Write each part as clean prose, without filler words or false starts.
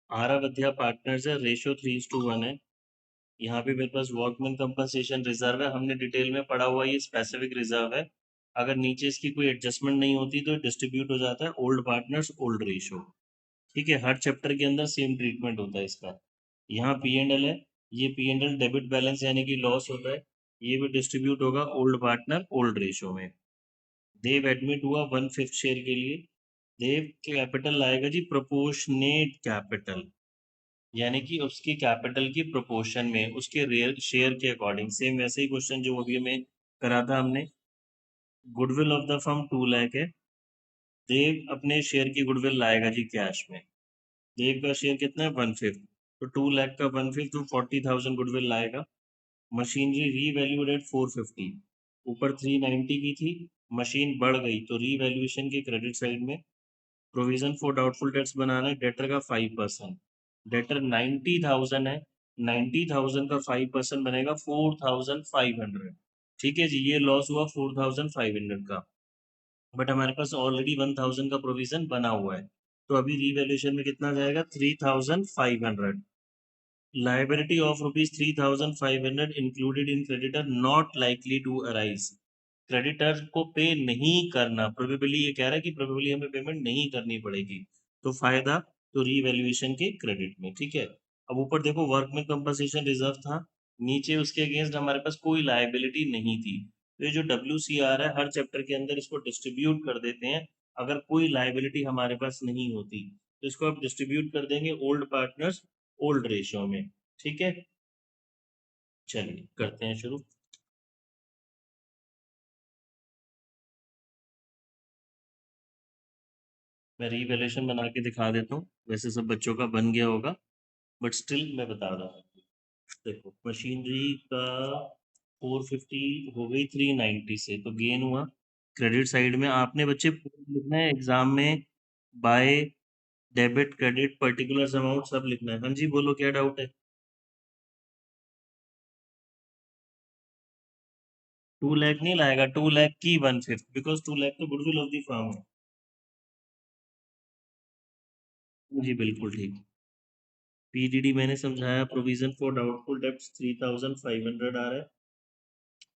आरावध्या partners है, ratio 3:1 है। यहाँ पे मेरे पास वर्कमैन कंपनसेशन रिजर्व है, हमने डिटेल में पढ़ा हुआ, ये स्पेसिफिक रिजर्व है। अगर नीचे इसकी कोई एडजस्टमेंट नहीं होती तो डिस्ट्रीब्यूट हो जाता है ओल्ड पार्टनर्स ओल्ड रेशियो। ठीक है, हर चैप्टर के अंदर सेम ट्रीटमेंट होता है इसका। यहाँ P&L है, ये P&L डेबिट बैलेंस यानी कि लॉस होता है, ये भी डिस्ट्रीब्यूट होगा ओल्ड पार्टनर ओल्ड रेशियो में। देव एडमिट हुआ 1/5 शेयर के लिए। देव कैपिटल लाएगा जी प्रोपोर्शनेट कैपिटल, यानी कि उसकी कैपिटल की प्रोपोर्शन में उसके रेयर शेयर के अकॉर्डिंग। सेम वैसे ही क्वेश्चन जो अभी हमें करा था हमने। Goodwill of the firm 2 lakh है। देव अपने शेयर की गुडविल लाएगा जी कैश में। देव का शेयर कितना है 1/5, तो 2 लाख का 1/5 तो 40,000 गुडविल लाएगा। मशीनरी रीवैल्यूड एट 450, ऊपर 390 की थी, मशीन बढ़ गई तो रीवैल्यूएशन के क्रेडिट साइड में प्रोविजन फॉर डाउटफुल डेट्स बनाना है। डेटर का 5%, डेटर 90,000 है, 90,000 का 5% बनेगा 4,500। ठीक है जी, ये लॉस हुआ 4,500 का, बट हमारे पास ऑलरेडी 1,000 का प्रोविजन बना हुआ है, तो अभी रीवैल्यूएशन में कितना जाएगा 3,500। Liability of rupees 3,500 included in creditor not likely to arise. Creditor को पे नहीं करना, प्रोबेबली ये कह रहा है कि प्रोबेबली हमें पेमेंट नहीं करनी पड़ेगी, तो फायदा तो रीवैल्यूएशन के क्रेडिट में। ठीक है, अब ऊपर देखो वर्कमैन कंपनसेशन रिजर्व था, नीचे उसके अगेंस्ट हमारे पास कोई लाइबिलिटी नहीं थी, तो ये जो WCR है हर चैप्टर के अंदर इसको डिस्ट्रीब्यूट कर देते हैं। अगर कोई लाइबिलिटी हमारे पास नहीं होती तो इसको आप डिस्ट्रीब्यूट कर देंगे ओल्ड पार्टनर्स ओल्ड रेशियो में। ठीक है, चलिए करते हैं शुरू। मैं रीवैल्यूएशन बना के दिखा देता हूँ, वैसे सब बच्चों का बन गया होगा, बट स्टिल मैं बता रहा हूँ। देखो मशीनरी का 450 हो गई 390 से, तो गेन हुआ। क्रेडिट साइड में आपने बच्चे लिखना है एग्जाम में, by debit credit particular amount सब लिखना है। हाँ जी बोलो, क्या डाउट है? 2 लाख नहीं लाएगा, 2 लाख की 1/5, बिकॉज 2 लाख तो गुडविल ऑफ द फर्म है। जी बिल्कुल ठीक। PDD मैंने समझाया, प्रोविजन फॉर डाउटफुल डेब्ट्स 3,500 आ रहा है,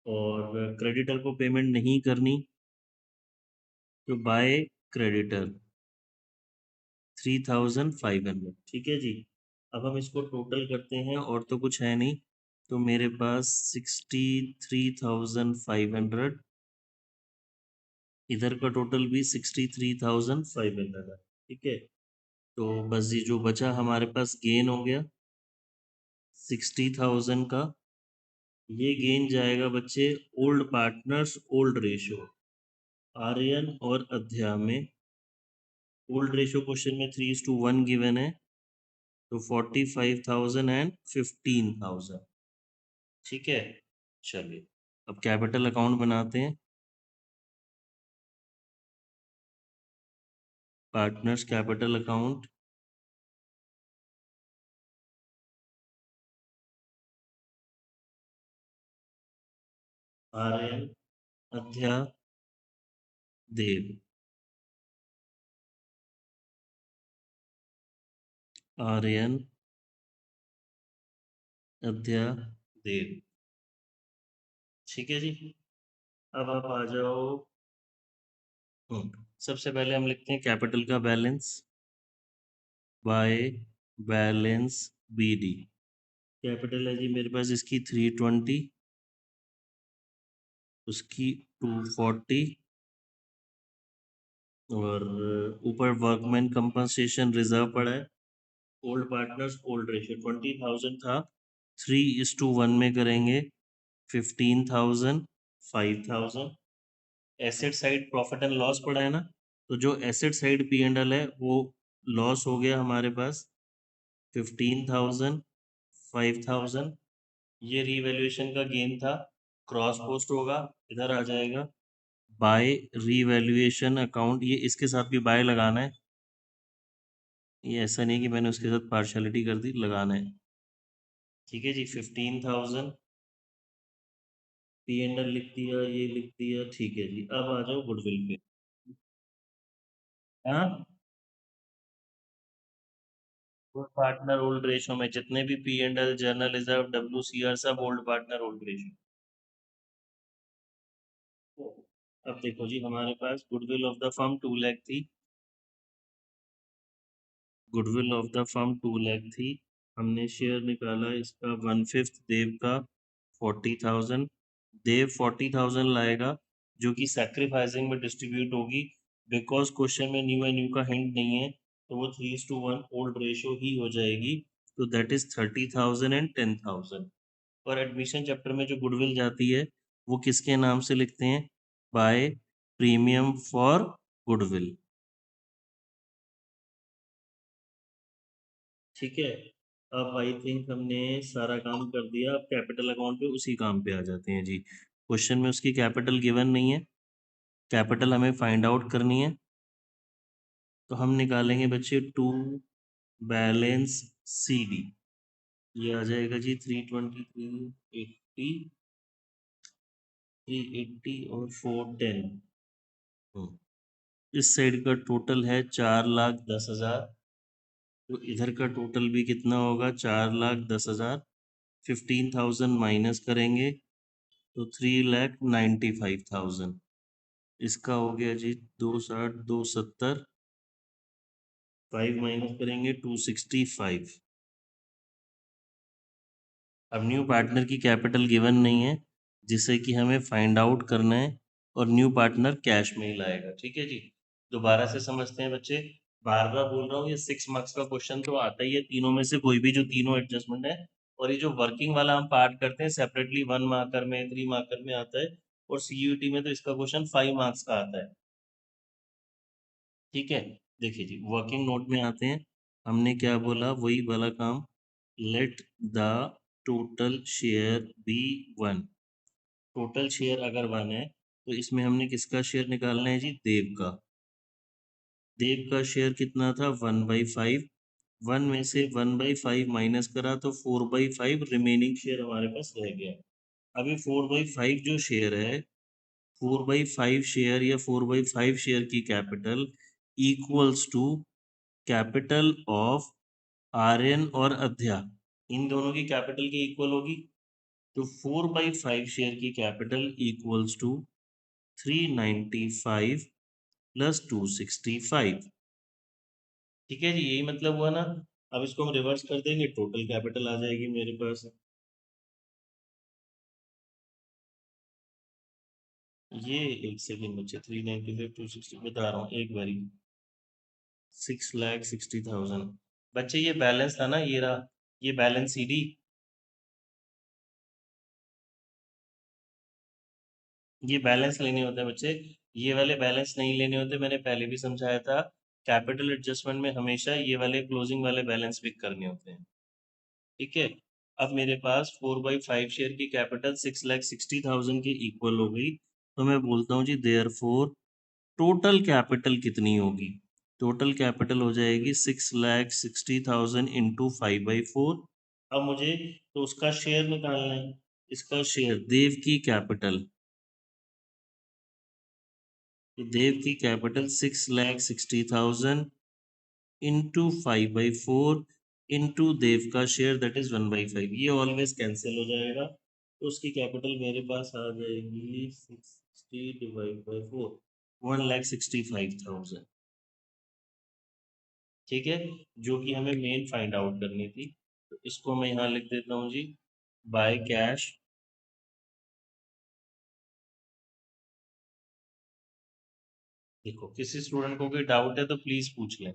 और क्रेडिटर को पेमेंट नहीं करनी तो बाय क्रेडिटर 3,500। ठीक है जी, अब हम इसको टोटल करते हैं और तो कुछ है नहीं, तो मेरे पास 63,500, इधर का टोटल भी 63,500 है। ठीक है, तो बस ये जो बचा हमारे पास गेन हो गया 60,000 का, ये गेन जाएगा बच्चे old partners old ratio, Aryan और अध्या में। ओल्ड रेशियो क्वेश्चन में 3:1 गिवन है, तो 45,000 एंड 15,000। ठीक है, चलिए अब कैपिटल अकाउंट बनाते हैं। पार्टनर्स कैपिटल अकाउंट, आर्यन अध्या देव, आर्यन अध्या देव। ठीक है जी, अब आप आ जाओ। सबसे पहले हम लिखते हैं कैपिटल का balance by balance BD। Capital है जी मेरे पास इसकी 320, उसकी 240, और ऊपर वर्कमैन कंपनसेशन रिजर्व पड़ा है। ओल्ड पार्टनर्स ओल्ड रेशियो 20,000 था, 3:1 में करेंगे 15,000, 5,000। Asset side profit and loss पड़ा है ना, तो जो एसेट साइड P&L है वो लॉस हो गया हमारे पास 15,000, 5,000। ये रीवैल्यूएशन का गेन था, क्रॉस पोस्ट होगा, इधर आ जाएगा बाय रीवैल्यूएशन अकाउंट, ये इसके साथ भी बाय लगाना है, ये ऐसा नहीं कि मैंने उसके साथ पार्शलिटी कर दी, लगाना है। ठीक है जी, 15,000 P&L लिख दिया, ये लिख दिया। ठीक है जी, अब आ जाओ गुडविल पे। हाँ ओल्ड पार्टनर ओल्ड रेशो में जितने भी P and L, general reserve, WCR सब ओल्ड पार्टनर ओल्ड रेशो। अब देखो जी, हमारे पास goodwill of the firm 2 lakh थी। Goodwill of the firm 2 lakh थी। हमने शेयर निकाला इसका 1/5 देव का 40,000। देव 40,000 लाएगा जो कि सैक्रिफाइसिंग में डिस्ट्रीब्यूट होगी। बिकॉज क्वेश्चन में न्यू एंड न्यू का हिंट नहीं है तो वो 3:1 ओल्ड रेशो ही हो जाएगी। तो दैट इज 30,000 एंड 10,000। और एडमिशन चैप्टर में जो गुडविल जाती है वो किसके नाम से लिखते हैं? By premium for goodwill. ठीक है। अब आई थिंक हमने सारा काम कर दिया। अब कैपिटल अकाउंट पे उसी काम पे आ जाते हैं जी। क्वेश्चन में उसकी कैपिटल गिवन नहीं है, कैपिटल हमें फाइंड आउट करनी है। तो हम निकालेंगे बच्चे टू बैलेंस CD। ये आ जाएगा जी 320, 380 और 410। इस साइड का टोटल है 4,10,000। तो इधर का टोटल भी कितना होगा? 4,10,000। 15,000 माइनस करेंगे तो 3,95,000। इसका हो गया जी 260, 270। 5 माइनस करेंगे 265। अब न्यू पार्टनर की कैपिटल गिवन नहीं है जिसे कि हमें फाइंड आउट करना है, और न्यू पार्टनर कैश में ही लाएगा। ठीक है जी। दोबारा से समझते हैं बच्चे। बार बार बोल रहा हूँ, ये 6 मार्क्स का क्वेश्चन तो आता ही है, तीनों में से कोई भी जो तीनों एडजस्टमेंट है। और ये जो वर्किंग वाला हम पार्ट करते हैं सेपरेटली 1 मार्कर में, 3 मार्कर में आता है। और CUET में तो इसका क्वेश्चन 5 मार्क्स का आता है। ठीक है। देखिए जी, वर्किंग नोट में आते हैं। हमने क्या बोला? वही वाला काम। Let the total share be 1। Total share अगर 1 है तो इसमें हमने किसका शेयर निकालना है जी? देव का। देव का शेयर कितना था? 1/5। 1 में से 1/5 माइनस करा तो 4/5 रिमेनिंग शेयर हमारे पास रह गया। अभी 4/5 जो शेयर है, 4/5 शेयर या 4/5 शेयर की capital equals to capital of Aryan और अध्या। इन दोनों की कैपिटल के इक्वल होगी। तो 4/5 शेयर की कैपिटल इक्वल्स टू 395 प्लस 265। ठीक है जी, यही मतलब हुआ ना। अब इसको हम रिवर्स कर देंगे, टोटल कैपिटल आ जाएगी मेरे पास। ये एक सेकेंड बच्चे, 395 260 बता रहा हूँ एक बारी। 6,60,000। बच्चे ये बैलेंस था ना, ये रहा। ये बैलेंस CD। ये बैलेंस लेने होते हैं बच्चे। ये वाले बैलेंस नहीं लेने होते, मैंने पहले भी समझाया था। कैपिटल एडजस्टमेंट में हमेशा ये वाले क्लोजिंग वाले बैलेंस पिक करने होते हैं। ठीक है। अब मेरे पास 4/5 शेयर की कैपिटल 6,60,000 के इक्वल हो गई। तो मैं बोलता हूँ जी देयर फोर टोटल कैपिटल कितनी होगी? टोटल कैपिटल हो जाएगी 6,60,000 इंटू 5/4। अब मुझे तो उसका शेयर निकालना है। इसका शेयर देव की कैपिटल, तो देव की कैपिटल 6,60,000 इंटू 5/4 इंटू देव का शेयर दैट इज 1/5। ये ऑलवेज कैंसिल हो जाएगा। तो उसकी कैपिटल मेरे पास आ जाएगी 660 डिवाइड बाई 4, 1,65,000। ठीक है। जो कि हमें मेन फाइंड आउट करनी थी। तो इसको मैं यहाँ लिख देता हूँ जी, बाय कैश। देखो, किसी स्टूडेंट को कोई डाउट है तो प्लीज पूछ लें।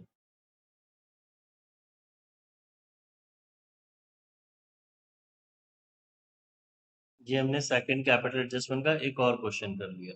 ये हमने सेकंड कैपिटल एडजस्टमेंट का एक और क्वेश्चन कर लिया।